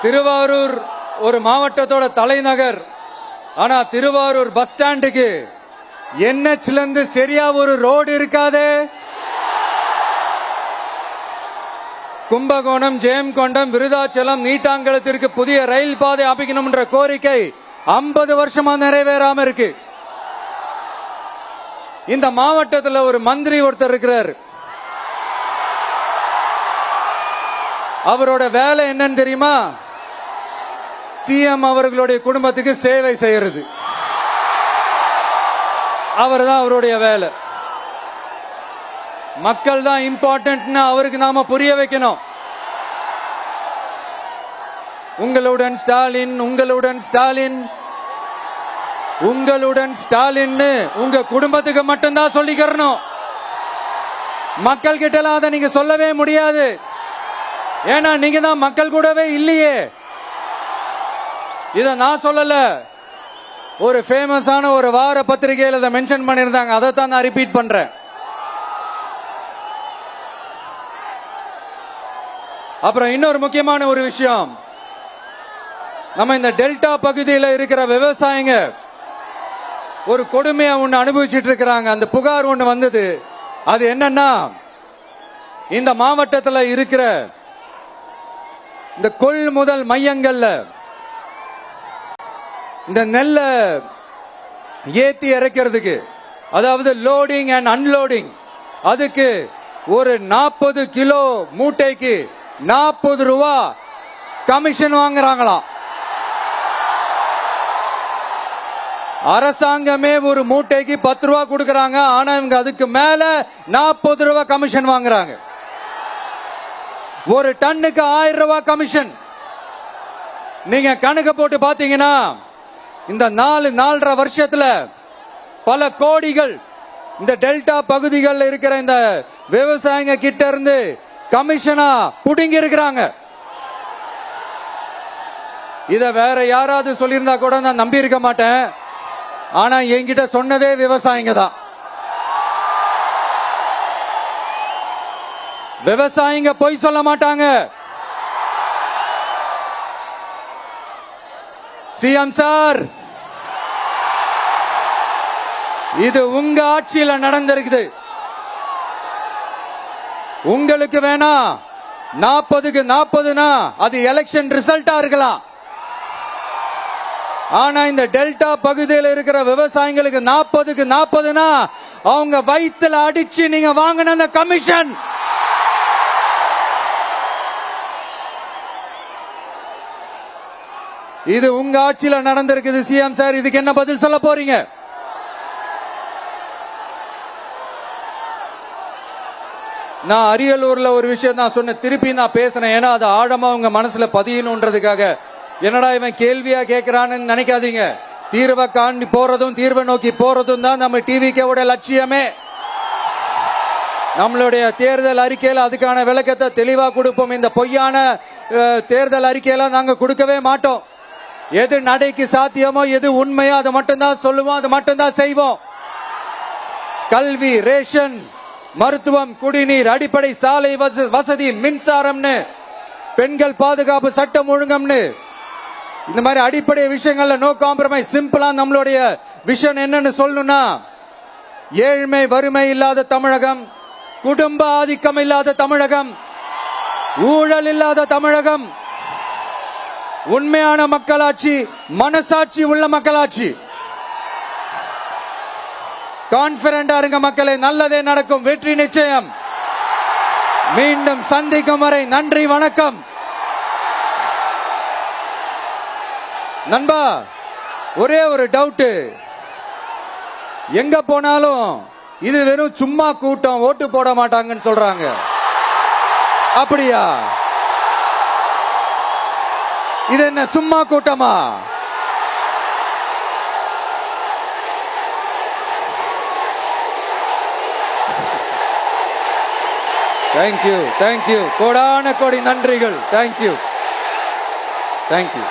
திருவாரூர் ஒரு மாவட்டத்தோட தலைநகர். ஆனா திருவாரூர் பஸ் ஸ்டாண்டுக்கு NHல இருந்து சரியா ஒரு ரோடு இருக்காதே. கும்பகோணம், ஜெயங்கொண்டம், விருதாச்சலம், நீட்டாங்கலத்திற்கு புதிய ரயில் பாதை அமைக்கணும் என்ற கோரிக்கை 50 வருஷமா நிறைவேறாம இருக்கு. இந்த மாவட்டத்தில் ஒரு மந்திரி ஒருத்தர் இருக்கிறார். அவரோட வேலை என்னன்னு தெரியுமா? சிஎம் அவர்களுடைய குடும்பத்துக்கு சேவை செய்யறது. அவர் தான் அவருடைய வேலை. மக்கள் தான் இம்பார்ட்டன்ட்னு அவருக்கு நாம புரிய வைக்கணும். உங்களுடன் ஸ்டாலின், உங்களுடன் ஸ்டாலின், உங்களுடன் ஸ்டாலின் உங்க குடும்பத்துக்கு மட்டும்தான் சொல்லிக்கிறணும். மக்கள் கிட்ட அதை நீங்க சொல்லவே முடியாது. ஏன்னா நீங்க தான் மக்கள் கூடவே இல்லையே. இத நான் சொல்லல, ஒரு ஃபேமஸான ஒரு வார பத்திரிகையில் இதை மென்ஷன் பண்ணிருந்தாங்க. அதைத்தான் நான் ரிப்பீட் பண்றேன். அப்புறம் இன்னொரு முக்கியமான ஒரு விஷயம், நம்ம இந்த டெல்டா பகுதியில் இருக்கிற விவசாயிங்க ஒரு கொடுமையா ஒண்ணு அனுபவிச்சுட்டு இருக்கிறாங்க. அந்த புகார் ஒண்ணு வந்தது. அது என்னன்னா, இந்த மாவட்டத்தில் இருக்கிற இந்த கொள்முதல் மையங்கள்ல இந்த நெல்ல ஏத்தி இறக்கிறதுக்கு, அதாவது லோடிங் அண்ட் அன்லோடிங், அதுக்கு ஒரு 40 கிலோ மூட்டைக்கு 40 ரூபா கமிஷன் வாங்குறாங்களாம். அரசாங்கமே ஒரு மூட்டைக்கு 10 ரூபா கொடுக்கறாங்க. ஆனா இவங்க அதுக்கு மேல 40 ரூபா கமிஷன் வாங்குறாங்க. ஒரு டன்னுக்கு 1000 ரூபாய் கமிஷன். நீங்க கணக்கு போட்டு பாத்தீங்கன்னா இந்த 4-4.5 வருஷத்துல பல கோடிகள் இந்த டெல்டா பகுதிகளில் இருக்கிற இந்த விவசாயிங்க கிட்ட இருந்து கமிஷனா புடுங்கி இருக்கிறாங்க. இத வேற யாராவது சொல்லியிருந்தா கூட நான் நம்பி இருக்க மாட்டேன். ஆனா என்கிட்ட சொன்னதே விவசாயிங்க தான். விவசாயிங்க பொய் சொல்ல மாட்டாங்க. சிஎம் சார், இது உங்க ஆட்சியில நடந்திருக்குது. உங்களுக்கு வேணா 40க்கு 40னா அது எலெக்ஷன் ரிசல்ட்டா இருக்கலாம். ஆனா இந்த டெல்டா பகுதியில் இருக்கிற விவசாயிகளுக்கு 40க்கு 40னா அவங்க வயிற்றுல அடிச்சு நீங்க வாங்கின அந்த கமிஷன். இது உங்க ஆட்சியில நடந்திருக்குது. சிஎம் சார், இதுக்கு என்ன பதில் சொல்ல போறீங்க? நான் அரியலூர்ல ஒரு விஷயம் நான் சொன்ன, திருப்பி நான் பேசுறேன். ஏன்னா அது ஆழமா உங்க மனசுல பதியணும்ன்றதுக்காக. என்னடா இவன் கேள்வியா கேட்கிறான்னு நினைக்காதீங்க. தீர்வை காண்டி போறதும் தீர்வை நோக்கி போறதும் தான் நம்ம டிவிக்கோட லட்சியமே. நம்மளுடைய தேர்தல் அறிக்கையில அதுக்கான விளக்கத்தை தெளிவா கொடுப்போம். இந்த பொய்யான தேர்தல் அறிக்கையில நாங்க கொடுக்கவே மாட்டோம். எது நடைக்கு சாத்தியமோ, எது உண்மையோ அதை மட்டும்தான் சொல்லுவோம், அதை மட்டும்தான் செய்வோம். கல்வி, ரேஷன், மருத்துவம், குடிநீர், அடிப்படை சாலை வசதி, மின்சாரம்னு, பெண்கள் பாதுகாப்பு, சட்டம் ஒழுங்கம்னு, இந்த மாதிரி அடிப்படை விஷயங்கள்ல நோ காம்ப்ரமைஸ். சிம்பிளா நம்மளுடைய விஷன் என்னன்னு சொல்லணும்னா, ஏழ்மை வறுமை இல்லாத தமிழகம், குடும்ப ஆதிக்கம் இல்லாத தமிழகம், ஊழல் இல்லாத தமிழகம், உண்மையான மக்களாட்சி, மனசாட்சி உள்ள மக்களாட்சி. கான்பிடண்டா இருங்க மக்களே, நல்லதே நடக்கும், வெற்றி நிச்சயம். மீண்டும் சந்திக்கும் வரை நன்றி, வணக்கம். நண்பா, ஒரே ஒரு டவுட், எங்க போனாலும் இது வெறும் சும்மா கூட்டம், ஓட்டு போட மாட்டாங்கன்னு சொல்றாங்க. அப்படியா? இது என்ன சும்மா கூட்டமா? தேங்க்யூ, தேங்க்யூ, கோடான கோடி நன்றிகள். Thank you, thank you.